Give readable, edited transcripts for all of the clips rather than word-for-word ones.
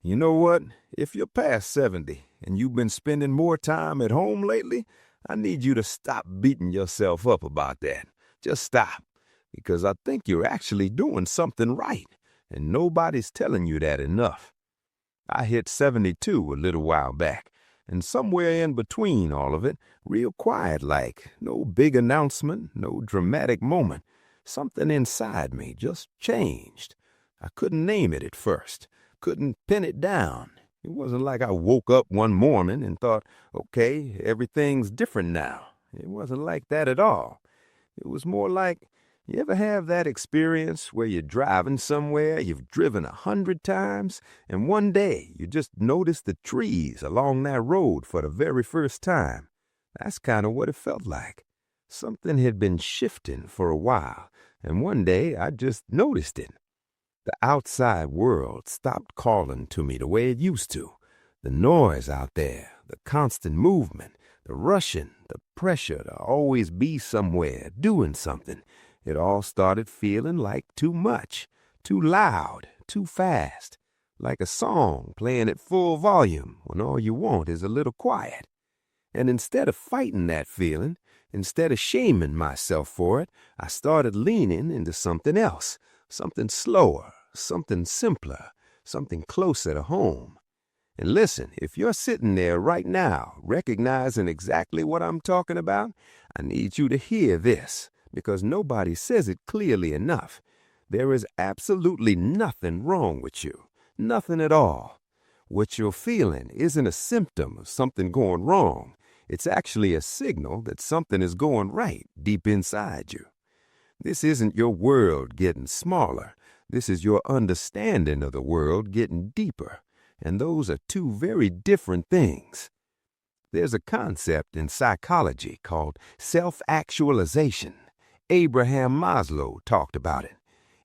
You know what? If you're past 70 and you've been spending more time at home lately, I need you to stop beating yourself up about that. Just stop, because I think you're actually doing something right, and nobody's telling you that enough. I hit 72 a little while back, and somewhere in between all of it, real quiet like, no big announcement, no dramatic moment, something inside me just changed. I couldn't name it at first, couldn't pin it down. It wasn't like I woke up one morning and thought, okay, everything's different now. It wasn't like that at all. It was more like, you ever have that experience where you're driving somewhere you've driven 100 times, and one day you just notice the trees along that road for the very first time? That's kind of what it felt like. Something had been shifting for a while, and one day I just noticed it. The outside world stopped calling to me the way it used to. The noise out there, the constant movement, the rushing, the pressure to always be somewhere, doing something. It all started feeling like too much, too loud, too fast, like a song playing at full volume when all you want is a little quiet. And instead of fighting that feeling, instead of shaming myself for it, I started leaning into something else, something slower, something simpler, something closer to home. And listen, if you're sitting there right now recognizing exactly what I'm talking about, I need you to hear this, because nobody says it clearly enough. There is absolutely nothing wrong with you, nothing at all. What you're feeling isn't a symptom of something going wrong. It's actually a signal that something is going right deep inside you. This isn't your world getting smaller. This is your understanding of the world getting deeper. And those are two very different things. There's a concept in psychology called self-actualization. Abraham Maslow talked about it.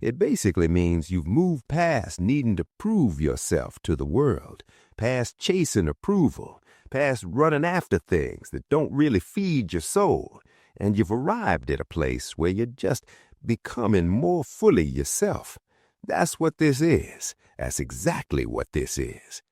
It basically means you've moved past needing to prove yourself to the world, past chasing approval, past running after things that don't really feed your soul, and you've arrived at a place where you're just becoming more fully yourself. That's what this is. That's exactly what this is.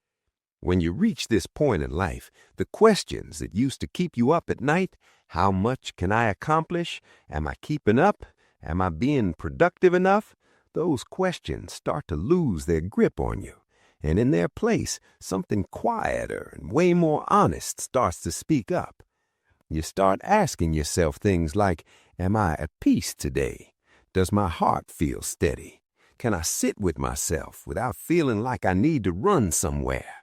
When you reach this point in life, the questions that used to keep you up at night, how much can I accomplish? Am I keeping up? Am I being productive enough? Those questions start to lose their grip on you. And in their place, something quieter and way more honest starts to speak up. You start asking yourself things like, am I at peace today? Does my heart feel steady? Can I sit with myself without feeling like I need to run somewhere?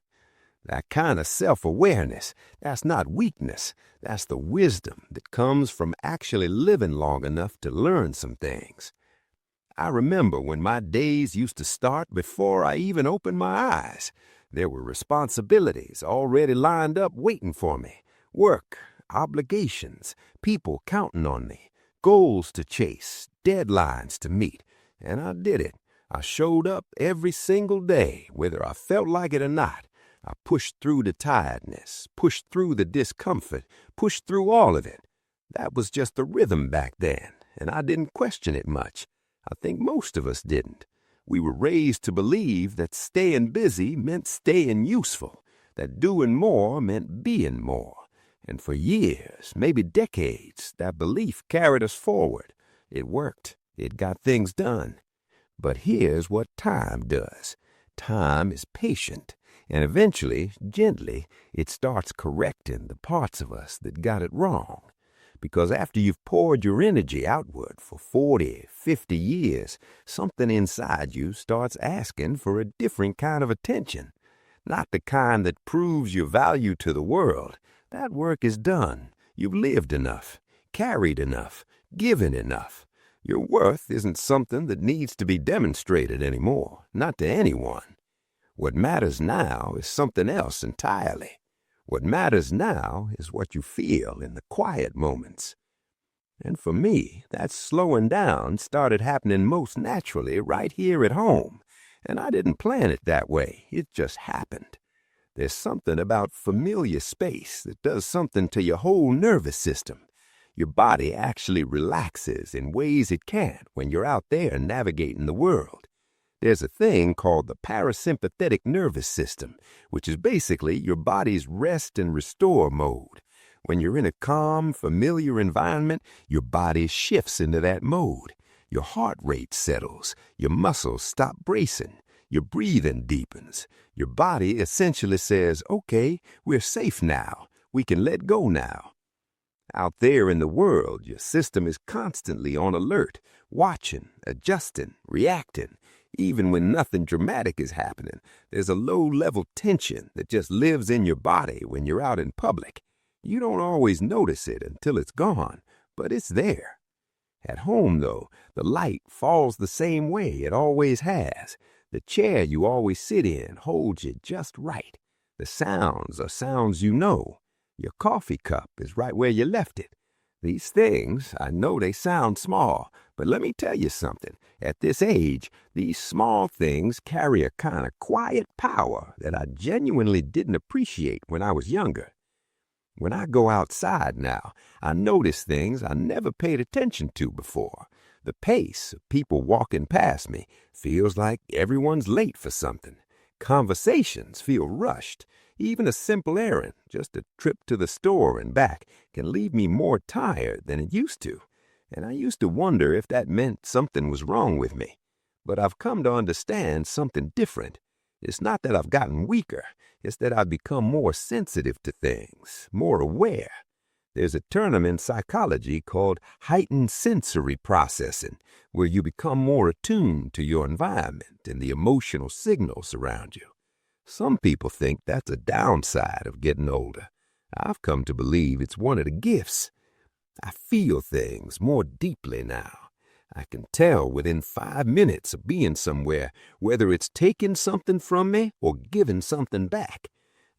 That kind of self-awareness, that's not weakness. That's the wisdom that comes from actually living long enough to learn some things. I remember when my days used to start before I even opened my eyes. There were responsibilities already lined up waiting for me. Work, obligations, people counting on me, goals to chase, deadlines to meet. And I did it. I showed up every single day, whether I felt like it or not. I pushed through the tiredness, pushed through the discomfort, pushed through all of it. That was just the rhythm back then, and I didn't question it much. I think most of us didn't. We were raised to believe that staying busy meant staying useful, that doing more meant being more. And for years, maybe decades, that belief carried us forward. It worked. It got things done. But here's what time does. Time is patient. And eventually, gently, it starts correcting the parts of us that got it wrong. Because after you've poured your energy outward for 40, 50 years, something inside you starts asking for a different kind of attention. Not the kind that proves your value to the world. That work is done. You've lived enough, carried enough, given enough. Your worth isn't something that needs to be demonstrated anymore, not to anyone. What matters now is something else entirely. What matters now is what you feel in the quiet moments. And for me, that slowing down started happening most naturally right here at home. And I didn't plan it that way. It just happened. There's something about familiar space that does something to your whole nervous system. Your body actually relaxes in ways it can't when you're out there navigating the world. There's a thing called the parasympathetic nervous system, which is basically your body's rest and restore mode. When you're in a calm, familiar environment, your body shifts into that mode. Your heart rate settles, your muscles stop bracing, your breathing deepens. Your body essentially says, okay, we're safe now. We can let go now. Out there in the world, your system is constantly on alert, watching, adjusting, reacting. Even when nothing dramatic is happening, there's a low-level tension that just lives in your body when you're out in public. You don't always notice it until it's gone, but it's there. At home, though, the light falls the same way it always has. The chair you always sit in holds you just right. The sounds are sounds you know. Your coffee cup is right where you left it. These things, I know they sound small, but let me tell you something. At this age, these small things carry a kind of quiet power that I genuinely didn't appreciate when I was younger. When I go outside now, I notice things I never paid attention to before. The pace of people walking past me feels like everyone's late for something. Conversations feel rushed. Even a simple errand, just a trip to the store and back, can leave me more tired than it used to. And I used to wonder if that meant something was wrong with me. But I've come to understand something different. It's not that I've gotten weaker. It's that I've become more sensitive to things, more aware. There's a term in psychology called heightened sensory processing, where you become more attuned to your environment and the emotional signals around you. Some people think that's a downside of getting older. I've come to believe it's one of the gifts. I feel things more deeply now. I can tell within 5 minutes of being somewhere whether it's taking something from me or giving something back.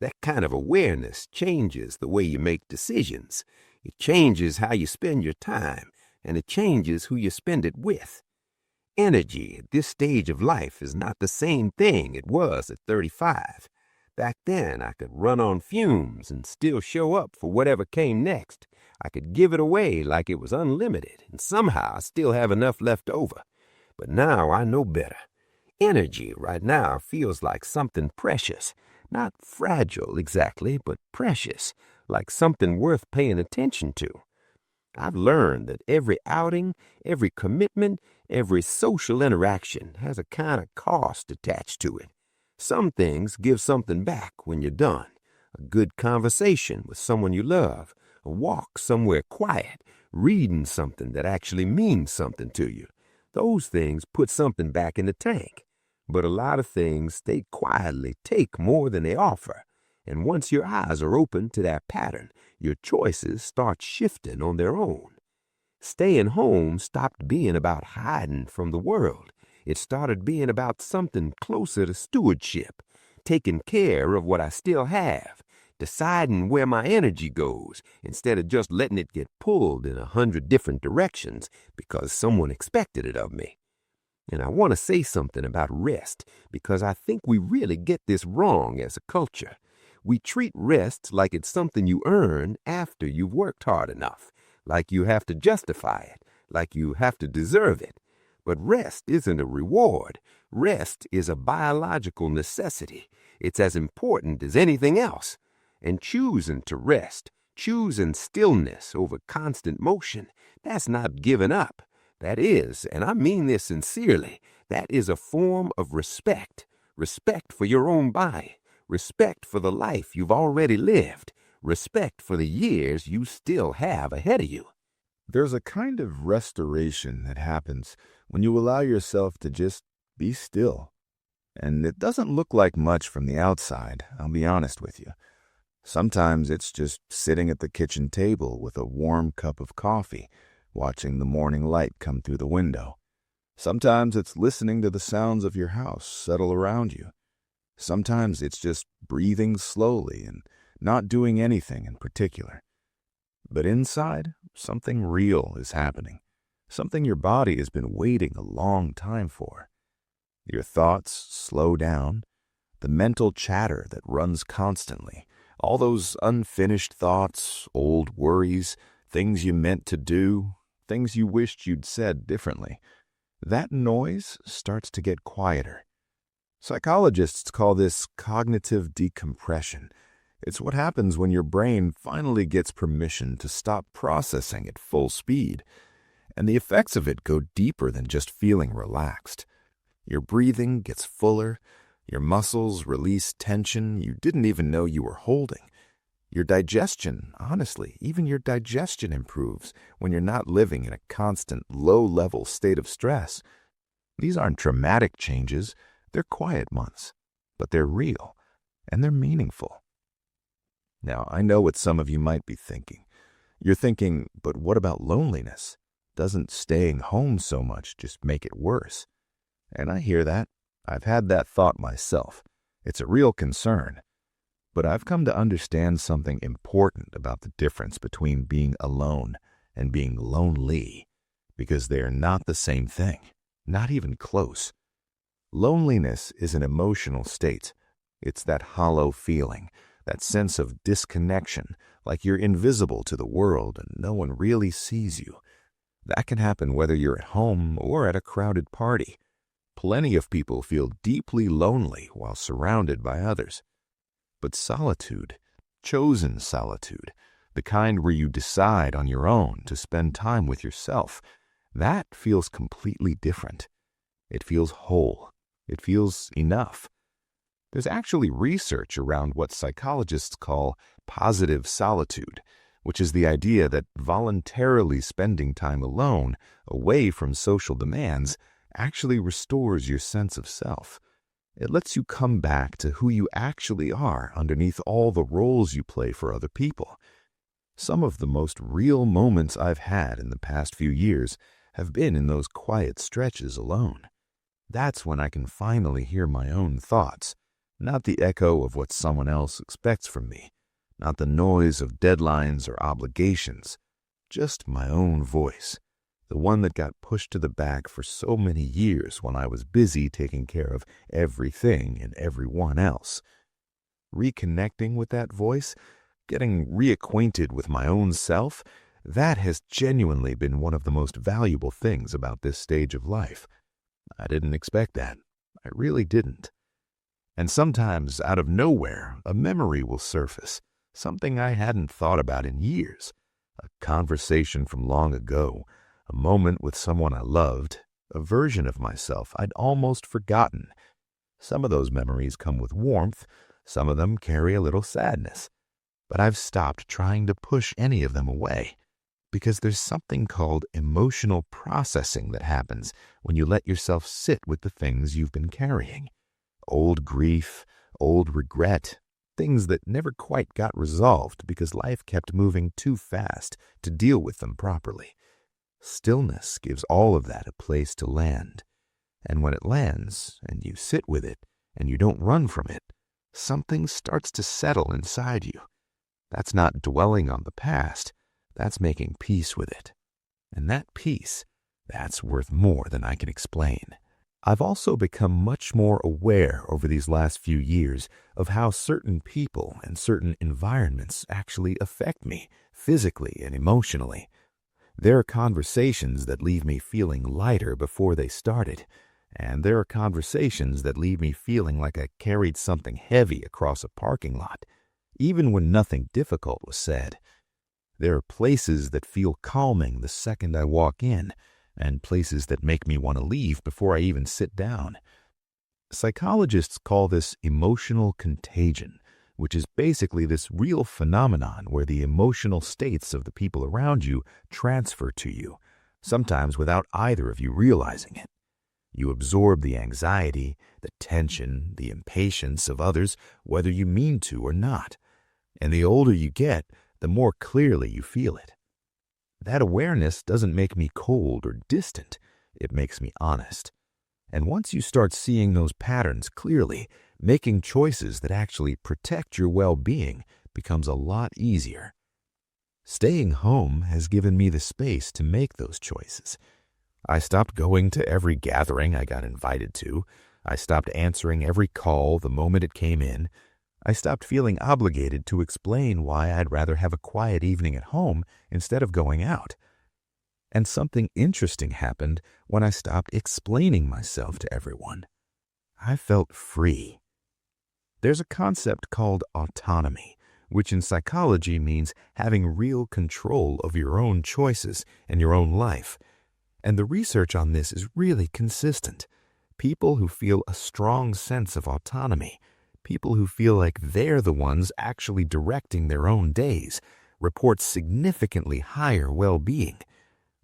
That kind of awareness changes the way you make decisions. It changes how you spend your time, and it changes who you spend it with. Energy at this stage of life is not the same thing it was at 35. Back then, I could run on fumes and still show up for whatever came next. I could give it away like it was unlimited and somehow still have enough left over. But now I know better. Energy right now feels like something precious. Not fragile exactly, but precious, like something worth paying attention to. I've learned that every outing, every commitment, every social interaction has a kind of cost attached to it. Some things give something back when you're done. A good conversation with someone you love, a walk somewhere quiet, reading something that actually means something to you. Those things put something back in the tank. But a lot of things, they quietly take more than they offer. And once your eyes are open to that pattern, your choices start shifting on their own. Staying home stopped being about hiding from the world. It started being about something closer to stewardship, taking care of what I still have, deciding where my energy goes instead of just letting it get pulled in 100 different directions because someone expected it of me. And I want to say something about rest because I think we really get this wrong as a culture. We treat rest like it's something you earn after you've worked hard enough, like you have to justify it, like you have to deserve it. But rest isn't a reward. Rest is a biological necessity. It's as important as anything else. And choosing to rest, choosing stillness over constant motion, that's not giving up. That is, and I mean this sincerely, that is a form of respect. Respect for your own body. Respect for the life you've already lived. Respect for the years you still have ahead of you. There's a kind of restoration that happens when you allow yourself to just be still. And it doesn't look like much from the outside, I'll be honest with you. Sometimes it's just sitting at the kitchen table with a warm cup of coffee, watching the morning light come through the window. Sometimes it's listening to the sounds of your house settle around you. Sometimes it's just breathing slowly and not doing anything in particular. But inside, something real is happening, something your body has been waiting a long time for. Your thoughts slow down, the mental chatter that runs constantly, all those unfinished thoughts, old worries, things you meant to do, things you wished you'd said differently. that noise starts to get quieter. Psychologists call this cognitive decompression. It's what happens when your brain finally gets permission to stop processing at full speed. And the effects of it go deeper than just feeling relaxed. Your breathing gets fuller, your muscles release tension you didn't even know you were holding. Your digestion, honestly, even your digestion improves when you're not living in a constant, low-level state of stress. These aren't dramatic changes, they're quiet ones, but they're real, and they're meaningful. Now, I know what some of you might be thinking. You're thinking, but what about loneliness? Doesn't staying home so much just make it worse? And I hear that. I've had that thought myself. It's a real concern. But I've come to understand something important about the difference between being alone and being lonely, because they are not the same thing, not even close. Loneliness is an emotional state. It's that hollow feeling, that sense of disconnection, like you're invisible to the world and no one really sees you. That can happen whether you're at home or at a crowded party. Plenty of people feel deeply lonely while surrounded by others. But solitude, chosen solitude, the kind where you decide on your own to spend time with yourself, that feels completely different. It feels whole. It feels enough. There's actually research around what psychologists call positive solitude, which is the idea that voluntarily spending time alone, away from social demands, actually restores your sense of self. It lets you come back to who you actually are underneath all the roles you play for other people. Some of the most real moments I've had in the past few years have been in those quiet stretches alone. That's when I can finally hear my own thoughts, not the echo of what someone else expects from me, not the noise of deadlines or obligations, just my own voice, the one that got pushed to the back for so many years when I was busy taking care of everything and everyone else. Reconnecting with that voice, getting reacquainted with my own self, that has genuinely been one of the most valuable things about this stage of life. I didn't expect that. I really didn't. And sometimes, out of nowhere, a memory will surface, something I hadn't thought about in years, a conversation from long ago, a moment with someone I loved, a version of myself I'd almost forgotten. Some of those memories come with warmth, some of them carry a little sadness. But I've stopped trying to push any of them away, because there's something called emotional processing that happens when you let yourself sit with the things you've been carrying. Old grief, old regret, things that never quite got resolved because life kept moving too fast to deal with them properly. Stillness gives all of that a place to land. And when it lands, and you sit with it, and you don't run from it, something starts to settle inside you. That's not dwelling on the past. That's making peace with it. And that peace, that's worth more than I can explain. I've also become much more aware over these last few years of how certain people and certain environments actually affect me, physically and emotionally. There are conversations that leave me feeling lighter before they started, and there are conversations that leave me feeling like I carried something heavy across a parking lot, even when nothing difficult was said. There are places that feel calming the second I walk in, and places that make me want to leave before I even sit down. Psychologists call this emotional contagion, which is basically this real phenomenon where the emotional states of the people around you transfer to you, sometimes without either of you realizing it. You absorb the anxiety, the tension, the impatience of others, whether you mean to or not. And the older you get, the more clearly you feel it. That awareness doesn't make me cold or distant. It makes me honest. And once you start seeing those patterns clearly, making choices that actually protect your well-being becomes a lot easier. Staying home has given me the space to make those choices. I stopped going to every gathering I got invited to. I stopped answering every call the moment it came in. I stopped feeling obligated to explain why I'd rather have a quiet evening at home instead of going out. And something interesting happened when I stopped explaining myself to everyone. I felt free. There's a concept called autonomy, which in psychology means having real control of your own choices and your own life. And the research on this is really consistent. People who feel a strong sense of autonomy, people who feel like they're the ones actually directing their own days, report significantly higher well-being.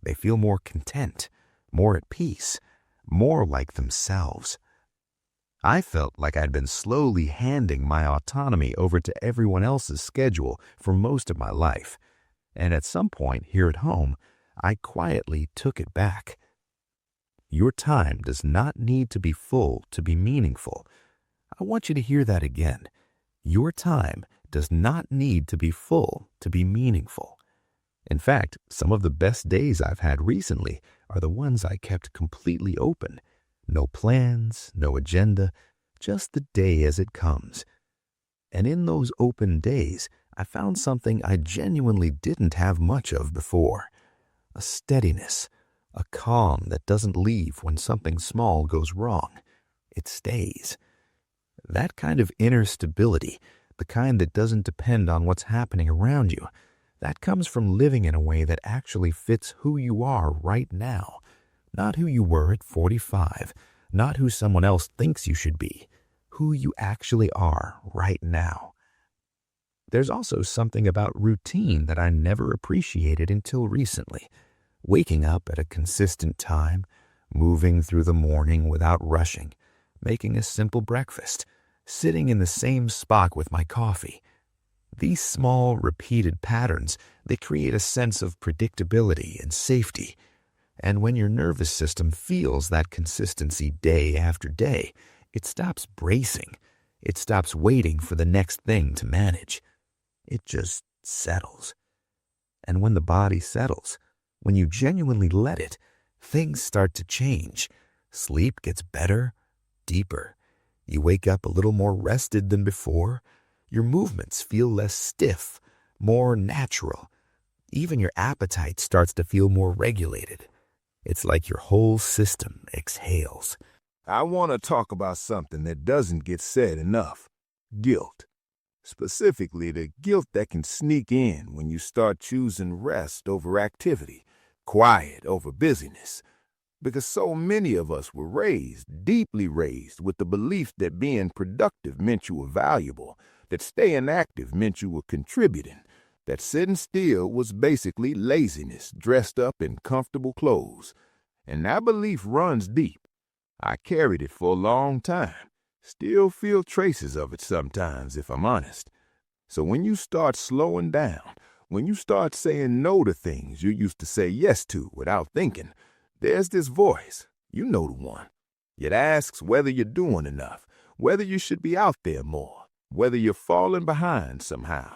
They feel more content, more at peace, more like themselves. I felt like I'd been slowly handing my autonomy over to everyone else's schedule for most of my life. And at some point here at home, I quietly took it back. Your time does not need to be full to be meaningful. I want you to hear that again. Your time does not need to be full to be meaningful. In fact, some of the best days I've had recently are the ones I kept completely open. No plans, no agenda, just the day as it comes. And in those open days, I found something I genuinely didn't have much of before. A steadiness, a calm that doesn't leave when something small goes wrong. It stays. That kind of inner stability, the kind that doesn't depend on what's happening around you, that comes from living in a way that actually fits who you are right now. Not who you were at 45, not who someone else thinks you should be, who you actually are right now. There's also something about routine that I never appreciated until recently. Waking up at a consistent time, moving through the morning without rushing, making a simple breakfast, sitting in the same spot with my coffee. These small, repeated patterns, they create a sense of predictability and safety. And when your nervous system feels that consistency day after day, it stops bracing. It stops waiting for the next thing to manage. It just settles. And when the body settles, when you genuinely let it, things start to change. Sleep gets better, deeper. You wake up a little more rested than before. Your movements feel less stiff, more natural. Even your appetite starts to feel more regulated. It's like your whole system exhales. I want to talk about something that doesn't get said enough. Guilt. Specifically, the guilt that can sneak in when you start choosing rest over activity, quiet over busyness. Because so many of us were raised, deeply raised, with the belief that being productive meant you were valuable, that staying active meant you were contributing, that sitting still was basically laziness dressed up in comfortable clothes. And that belief runs deep. I carried it for a long time. Still feel traces of it sometimes, if I'm honest. So when you start slowing down, when you start saying no to things you used to say yes to without thinking, there's this voice, you know the one. It asks whether you're doing enough, whether you should be out there more, whether you're falling behind somehow.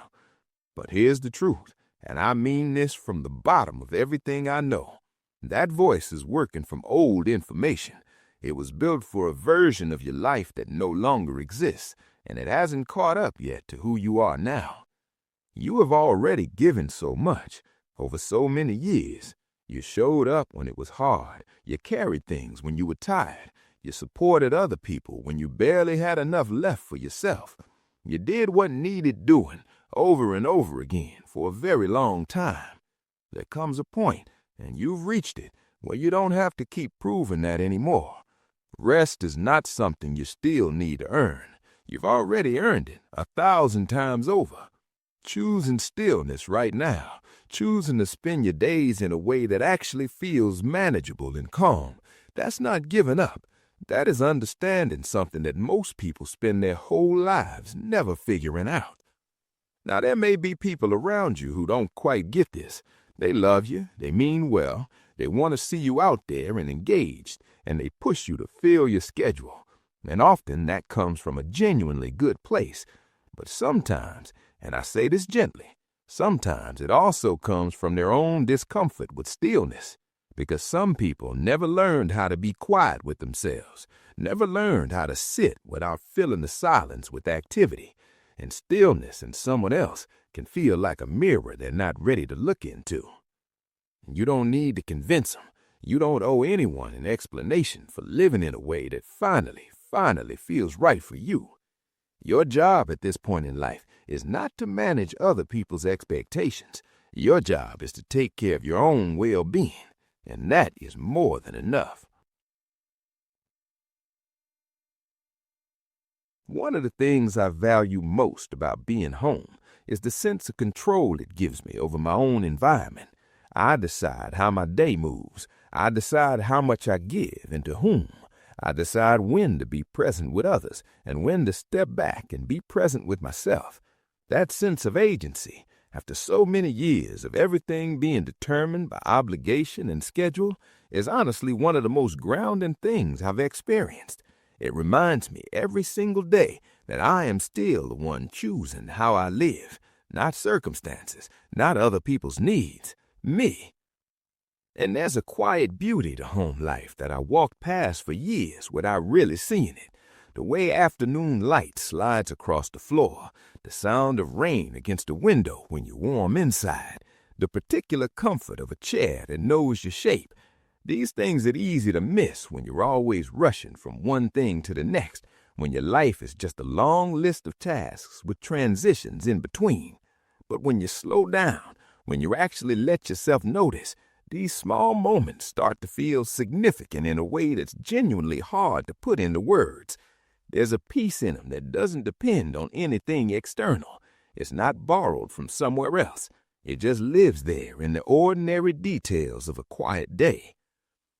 But here's the truth, and I mean this from the bottom of everything I know. That voice is working from old information. It was built for a version of your life that no longer exists, and it hasn't caught up yet to who you are now. You have already given so much, over so many years. You showed up when it was hard. You carried things when you were tired. You supported other people when you barely had enough left for yourself. You did what needed doing over and over again for a very long time. There comes a point, and you've reached it, where you don't have to keep proving that anymore. Rest is not something you still need to earn. You've already earned it 1,000 times over. Choosing stillness right now, choosing to spend your days in a way that actually feels manageable and calm, that's not giving up. That is understanding something that most people spend their whole lives never figuring out. Now, there may be people around you who don't quite get this. They love you, they mean well, they want to see you out there and engaged, and they push you to fill your schedule. And often that comes from a genuinely good place. But sometimes, and I say this gently, sometimes it also comes from their own discomfort with stillness. Because some people never learned how to be quiet with themselves, never learned how to sit without filling the silence with activity. And stillness in someone else can feel like a mirror they're not ready to look into. You don't need to convince them. You don't owe anyone an explanation for living in a way that finally feels right for you. Your job at this point in life is not to manage other people's expectations. Your job is to take care of your own well-being, and that is more than enough. One of the things I value most about being home is the sense of control it gives me over my own environment. I decide how my day moves. I decide how much I give and to whom. I decide when to be present with others and when to step back and be present with myself. That sense of agency, after so many years of everything being determined by obligation and schedule, is honestly one of the most grounding things I've experienced. It reminds me every single day that I am still the one choosing how I live, not circumstances, not other people's needs, me. And there's a quiet beauty to home life that I walked past for years without really seeing it. The way afternoon light slides across the floor, the sound of rain against the window when you're warm inside, the particular comfort of a chair that knows your shape. These things are easy to miss when you're always rushing from one thing to the next, when your life is just a long list of tasks with transitions in between. But when you slow down, when you actually let yourself notice, these small moments start to feel significant in a way that's genuinely hard to put into words. There's a peace in them that doesn't depend on anything external. It's not borrowed from somewhere else. It just lives there in the ordinary details of a quiet day.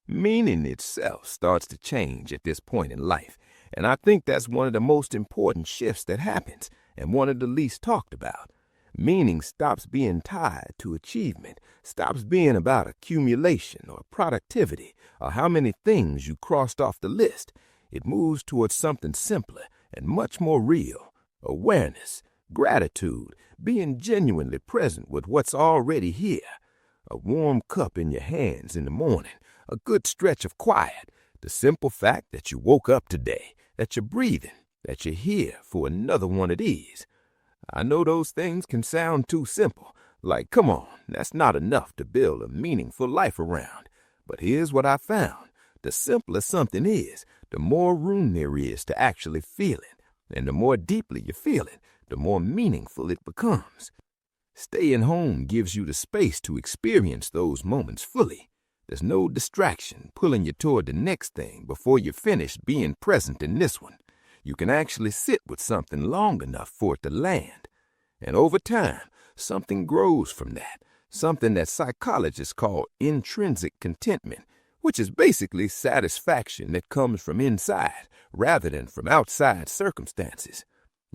Meaning itself starts to change at this point in life, and I think that's one of the most important shifts that happens, and one of the least talked about. Meaning stops being tied to achievement, stops being about accumulation or productivity or how many things you crossed off the list. It moves towards something simpler and much more real: awareness, gratitude, being genuinely present with what's already here. A warm cup in your hands in the morning, a good stretch of quiet, the simple fact that you woke up today, that you're breathing, that you're here for another one of these. I know those things can sound too simple, like, come on, that's not enough to build a meaningful life around. But here's what I found. The simpler something is, the more room there is to actually feel it. And the more deeply you feel it, the more meaningful it becomes. Staying home gives you the space to experience those moments fully. There's no distraction pulling you toward the next thing before you're finished being present in this one. You can actually sit with something long enough for it to land. And over time, something grows from that, something that psychologists call intrinsic contentment, which is basically satisfaction that comes from inside rather than from outside circumstances.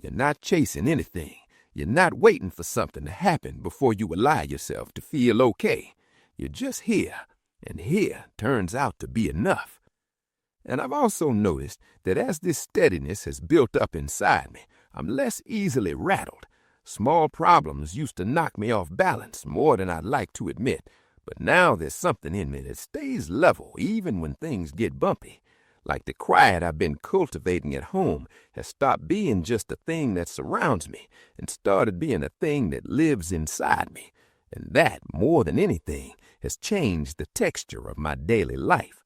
You're not chasing anything. You're not waiting for something to happen before you allow yourself to feel okay. You're just here, and here turns out to be enough. And I've also noticed that as this steadiness has built up inside me, I'm less easily rattled. Small problems used to knock me off balance more than I'd like to admit, but now there's something in me that stays level even when things get bumpy. Like the quiet I've been cultivating at home has stopped being just a thing that surrounds me and started being a thing that lives inside me. And that, more than anything, has changed the texture of my daily life.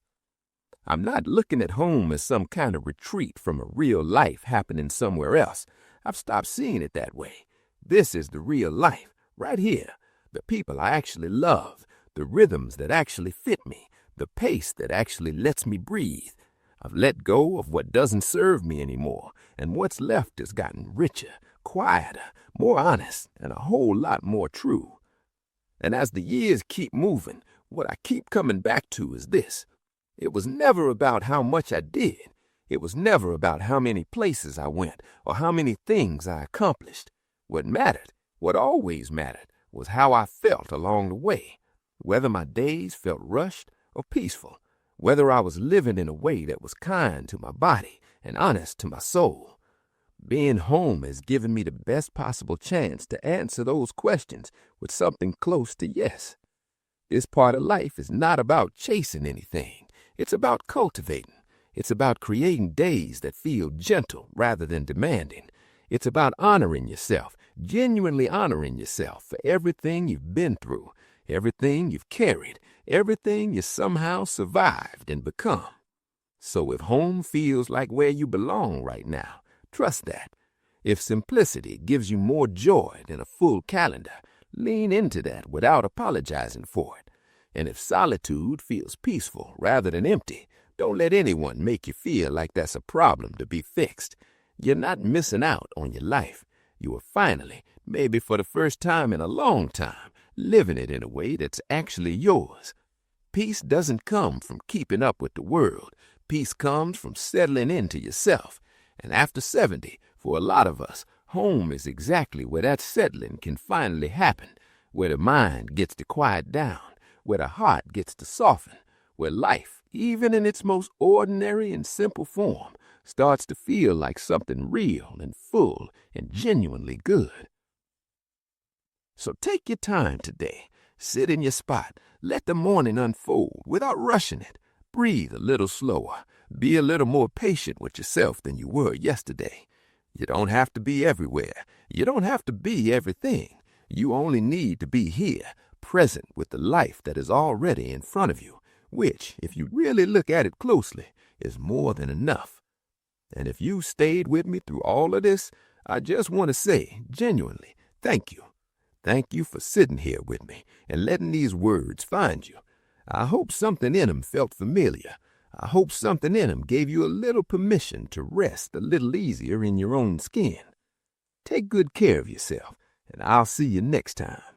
I'm not looking at home as some kind of retreat from a real life happening somewhere else. I've stopped seeing it that way. This is the real life, right here. The people I actually love, the rhythms that actually fit me, the pace that actually lets me breathe. I've let go of what doesn't serve me anymore, and what's left has gotten richer, quieter, more honest, and a whole lot more true. And as the years keep moving, what I keep coming back to is this. It was never about how much I did. It was never about how many places I went or how many things I accomplished. What mattered, what always mattered, was how I felt along the way, whether my days felt rushed or peaceful, whether I was living in a way that was kind to my body and honest to my soul. Being home has given me the best possible chance to answer those questions with something close to yes. This part of life is not about chasing anything. It's about cultivating. It's about creating days that feel gentle rather than demanding. It's about honoring yourself, genuinely honoring yourself for everything you've been through. everything you've carried, everything you somehow survived and become. So if home feels like where you belong right now, trust that. If simplicity gives you more joy than a full calendar, lean into that without apologizing for it. And if solitude feels peaceful rather than empty, don't let anyone make you feel like that's a problem to be fixed. You're not missing out on your life. You are finally, maybe for the first time in a long time, living it in a way that's actually yours. Peace doesn't come from keeping up with the world. Peace comes from settling into yourself. And after 70, for a lot of us, home is exactly where that settling can finally happen, where the mind gets to quiet down, where the heart gets to soften, where life, even in its most ordinary and simple form, starts to feel like something real and full and genuinely good. So take your time today. Sit in your spot. Let the morning unfold without rushing it. Breathe a little slower. Be a little more patient with yourself than you were yesterday. You don't have to be everywhere. You don't have to be everything. You only need to be here, present with the life that is already in front of you, which, if you really look at it closely, is more than enough. And if you stayed with me through all of this, I just want to say, genuinely, thank you. Thank you for sitting here with me and letting these words find you. I hope something in them felt familiar. I hope something in them gave you a little permission to rest a little easier in your own skin. Take good care of yourself, and I'll see you next time.